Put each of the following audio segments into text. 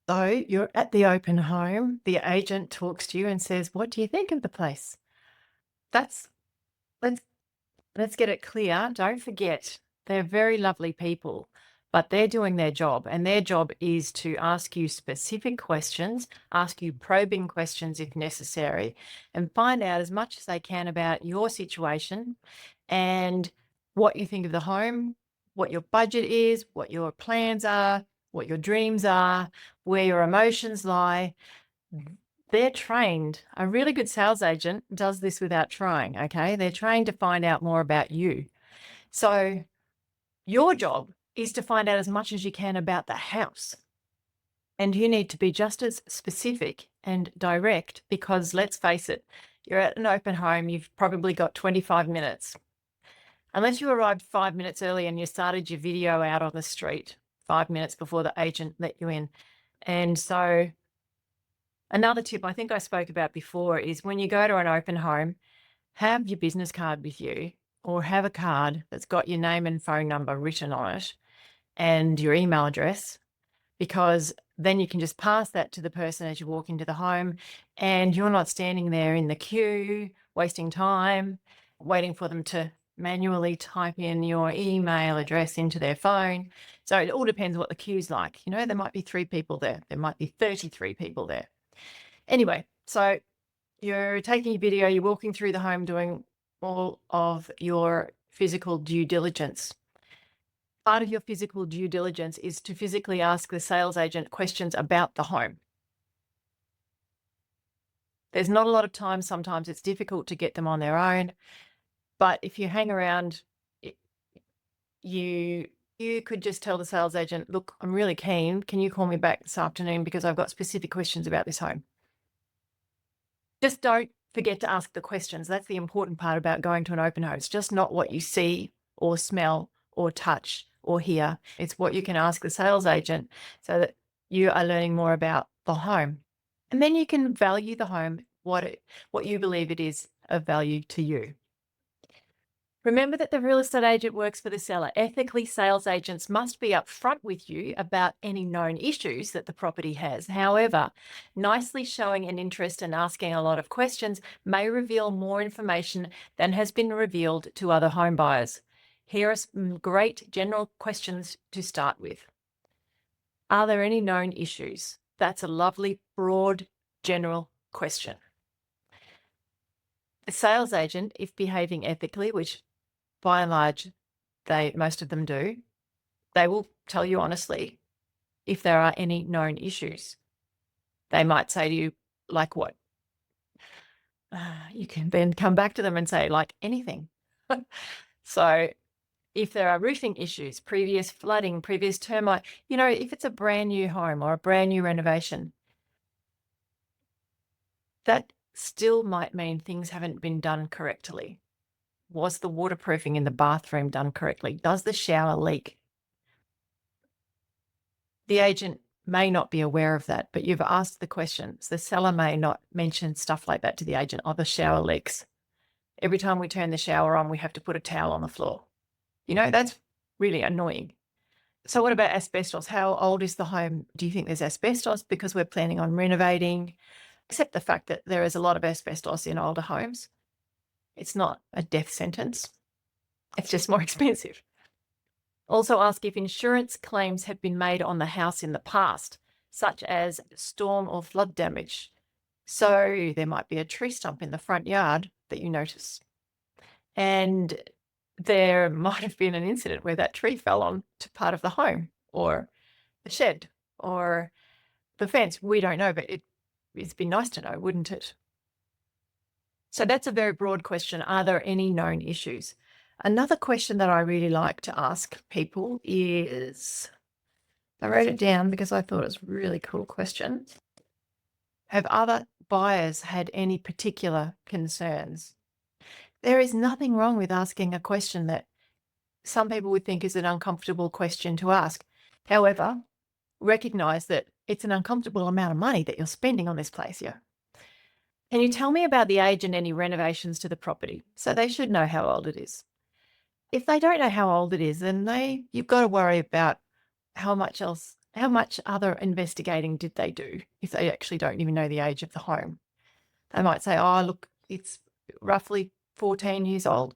So you're at the open home, the agent talks to you and says, "What do you think of the place?" That's let's let's get it clear. Don't forget, they're very lovely people, but they're doing their job, and their job is to ask you specific questions, ask you probing questions if necessary, and find out as much as they can about your situation and what you think of the home, what your budget is, what your plans are, what your dreams are, where your emotions lie. They're trained. A really good sales agent does this without trying, okay? They're trained to find out more about you. So your job is to find out as much as you can about the house. And you need to be just as specific and direct because let's face it, you're at an open home, you've probably got 25 minutes. Unless you arrived 5 minutes early and you started your video out on the street 5 minutes before the agent let you in. And so another tip I think I spoke about before is when you go to an open home, have your business card with you or have a card that's got your name and phone number written on it and your email address, because then you can just pass that to the person as you walk into the home and you're not standing there in the queue, wasting time, waiting for them to manually type in your email address into their phone. So it all depends what the queue's like. You know, there might be 3 people there. There might be 33 people there. Anyway, so you're taking your video, you're walking through the home doing all of your physical due diligence. Part of your physical due diligence is to physically ask the sales agent questions about the home. There's not a lot of time. Sometimes it's difficult to get them on their own. But if you hang around, you could just tell the sales agent, "Look, I'm really keen. Can you call me back this afternoon because I've got specific questions about this home?" Just don't forget to ask the questions. That's the important part about going to an open home. It's just not what you see or smell or touch or hear. It's what you can ask the sales agent so that you are learning more about the home. And then you can value the home, what you believe it is of value to you. Remember that the real estate agent works for the seller. Ethically, sales agents must be upfront with you about any known issues that the property has. However, nicely showing an interest and asking a lot of questions may reveal more information than has been revealed to other home buyers. Here are some great general questions to start with. Are there any known issues? That's a lovely, broad, general question. A sales agent, if behaving ethically, which by and large, most of them do, they will tell you honestly if there are any known issues. They might say to you, like what? You can then come back to them and say, like anything. So if there are roofing issues, previous flooding, previous termite, if it's a brand new home or a brand new renovation, that still might mean things haven't been done correctly. Was the waterproofing in the bathroom done correctly? Does the shower leak? The agent may not be aware of that, but you've asked the questions. The seller may not mention stuff like that to the agent. Oh, the shower leaks. Every time we turn the shower on, we have to put a towel on the floor. That's really annoying. So what about asbestos? How old is the home? Do you think there's asbestos? Because we're planning on renovating, except the fact that there is a lot of asbestos in older homes. It's not a death sentence. It's just more expensive. Also ask if insurance claims have been made on the house in the past, such as storm or flood damage. So there might be a tree stump in the front yard that you notice. And there might have been an incident where that tree fell on to part of the home or the shed or the fence. We don't know, but it's been nice to know, wouldn't it? So that's a very broad question. Are there any known issues? Another question that I really like to ask people is, I wrote it down because I thought it was a really cool question. Have other buyers had any particular concerns? There is nothing wrong with asking a question that some people would think is an uncomfortable question to ask. However, recognize that it's an uncomfortable amount of money that you're spending on this place here. Can you tell me about the age and any renovations to the property? So they should know how old it is. If they don't know how old it is, then you've got to worry about how much else How much other investigating did they do if they actually don't even know the age of the home? They might say, oh, look, it's roughly 14 years old.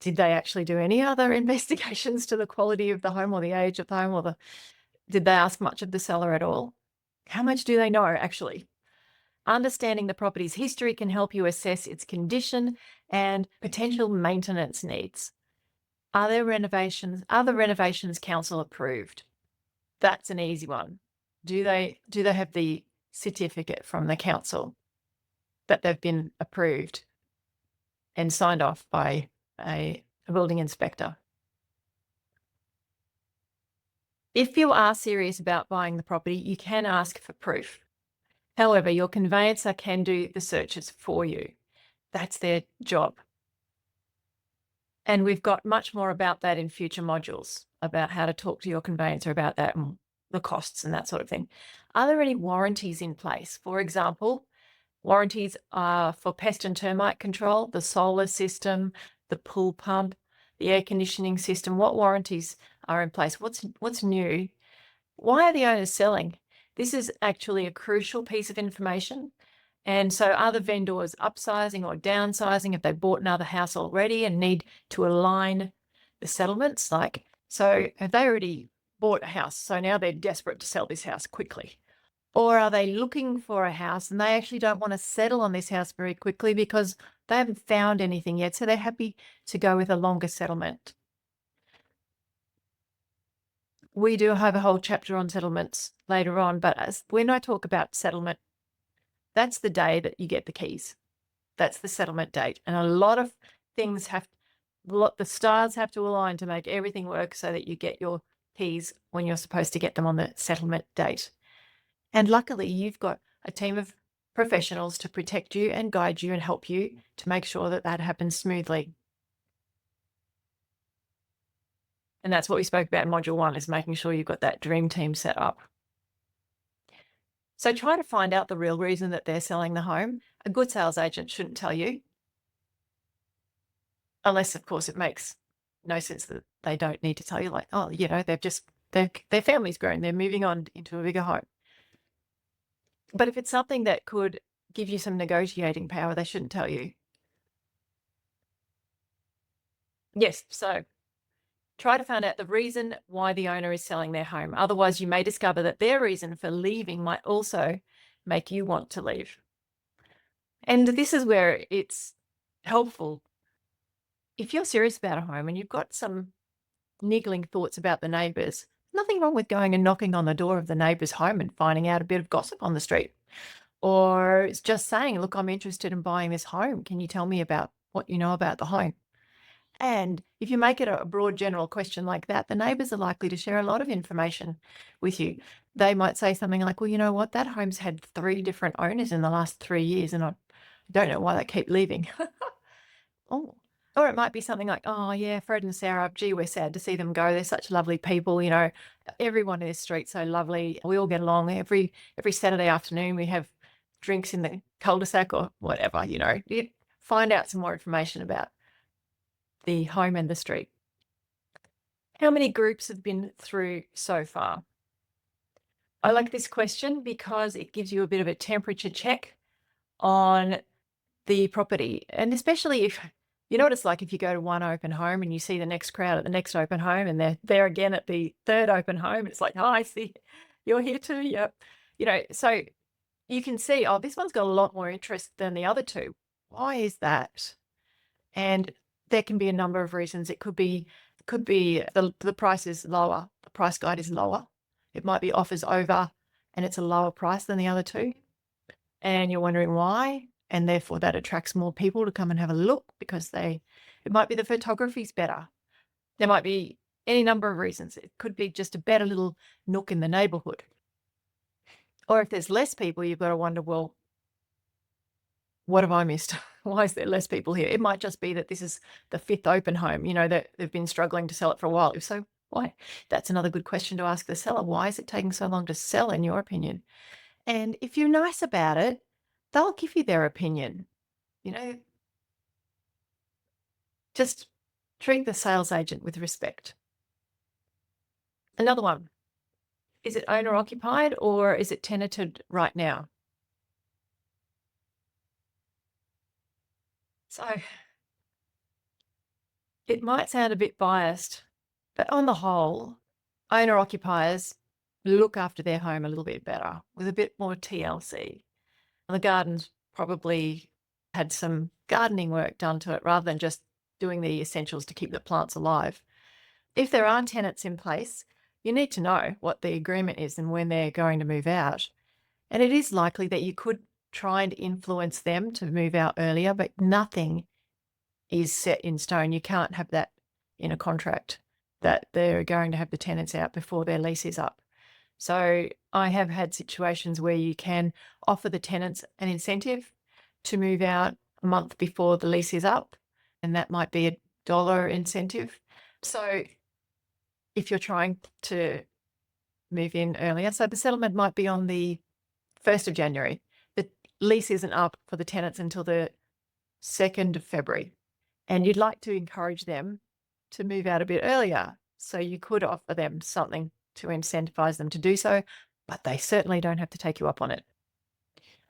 Did they actually do any other investigations to the quality of the home or the age of the home, or did they ask much of the seller at all? How much do they know actually? Understanding the property's history can help you assess its condition and potential maintenance needs. Are the renovations council approved? That's an easy one. Do they have the certificate from the council that they've been approved and signed off by a building inspector? If you are serious about buying the property, you can ask for proof. However, your conveyancer can do the searches for you. That's their job. And we've got much more about that in future modules, about how to talk to your conveyancer about that and the costs and that sort of thing. Are there any warranties in place? For example, warranties are for pest and termite control, the solar system, the pool pump, the air conditioning system. What warranties are in place? What's new? Why are the owners selling? This is actually a crucial piece of information. And so are the vendors upsizing or downsizing? Have they bought another house already and need to align the settlements? So have they already bought a house? So now they're desperate to sell this house quickly. Or are they looking for a house and they actually don't want to settle on this house very quickly because they haven't found anything yet? So they're happy to go with a longer settlement. We do have a whole chapter on settlements later on, but when I talk about settlement, that's the day that you get the keys. That's the settlement date. And a lot of things the stars have to align to make everything work so that you get your keys when you're supposed to get them on the settlement date. And luckily, you've got a team of professionals to protect you and guide you and help you to make sure that that happens smoothly. And that's what we spoke about in Module 1, is making sure you've got that dream team set up. So try to find out the real reason that they're selling the home. A good sales agent shouldn't tell you, unless, of course, it makes no sense that they don't need to tell you, like, oh, their family's grown, they're moving on into a bigger home. But if it's something that could give you some negotiating power, they shouldn't tell you. Yes, so try to find out the reason why the owner is selling their home. Otherwise, you may discover that their reason for leaving might also make you want to leave. And this is where it's helpful. If you're serious about a home and you've got some niggling thoughts about the neighbours, nothing wrong with going and knocking on the door of the neighbour's home and finding out a bit of gossip on the street. Or it's just saying, look, I'm interested in buying this home. Can you tell me about what you know about the home? And if you make it a broad general question like that, the neighbours are likely to share a lot of information with you. They might say something like, well, you know what, that home's had 3 different owners in the last 3 years and I don't know why they keep leaving. Oh, or it might be something like, oh yeah, Fred and Sarah, gee, we're sad to see them go. They're such lovely people, everyone in this street's so lovely. We all get along. Every Saturday afternoon we have drinks in the cul-de-sac or whatever, You find out some more information about the home and the street. How many groups have been through so far? I like this question because it gives you a bit of a temperature check on the property. And especially if, you know what it's like if you go to one open home and you see the next crowd at the next open home and they're there again at the third open home. It's like, oh, I see you're here too. Yep. So you can see, oh, this one's got a lot more interest than the other two. Why is that? And there can be a number of reasons. It could be the price is lower. The price guide is lower. It might be offers over and it's a lower price than the other two. And you're wondering why. And therefore that attracts more people to come and have a look because it might be the photography's better. There might be any number of reasons. It could be just a better little nook in the neighbourhood. Or if there's less people, you've got to wonder, well, what have I missed? Why is there less people here? It might just be that this is the 5th open home, that they've been struggling to sell it for a while. If so, why? That's another good question to ask the seller. Why is it taking so long to sell, in your opinion? And if you're nice about it, they'll give you their opinion. Just treat the sales agent with respect. Another one. Is it owner occupied or is it tenanted right now? So it might sound a bit biased, but on the whole, owner occupiers look after their home a little bit better with a bit more TLC. And the garden's probably had some gardening work done to it rather than just doing the essentials to keep the plants alive. If there are tenants in place, you need to know what the agreement is and when they're going to move out. And it is likely that you could try and influence them to move out earlier, but nothing is set in stone. You can't have that in a contract that they're going to have the tenants out before their lease is up. So I have had situations where you can offer the tenants an incentive to move out a month before the lease is up, and that might be $1 incentive. So if you're trying to move in earlier, so the settlement might be on the 1st of January. The lease isn't up for the tenants until the 2nd of February. And you'd like to encourage them to move out a bit earlier. So you could offer them something to incentivize them to do so, but they certainly don't have to take you up on it.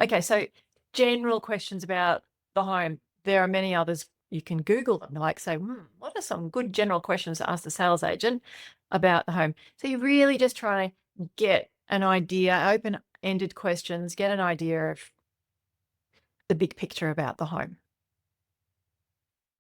Okay, so general questions about the home. There are many others. You can Google them, like say, what are some good general questions to ask the sales agent about the home? So you're really just trying to get an idea, open-ended questions, get an idea of the big picture about the home.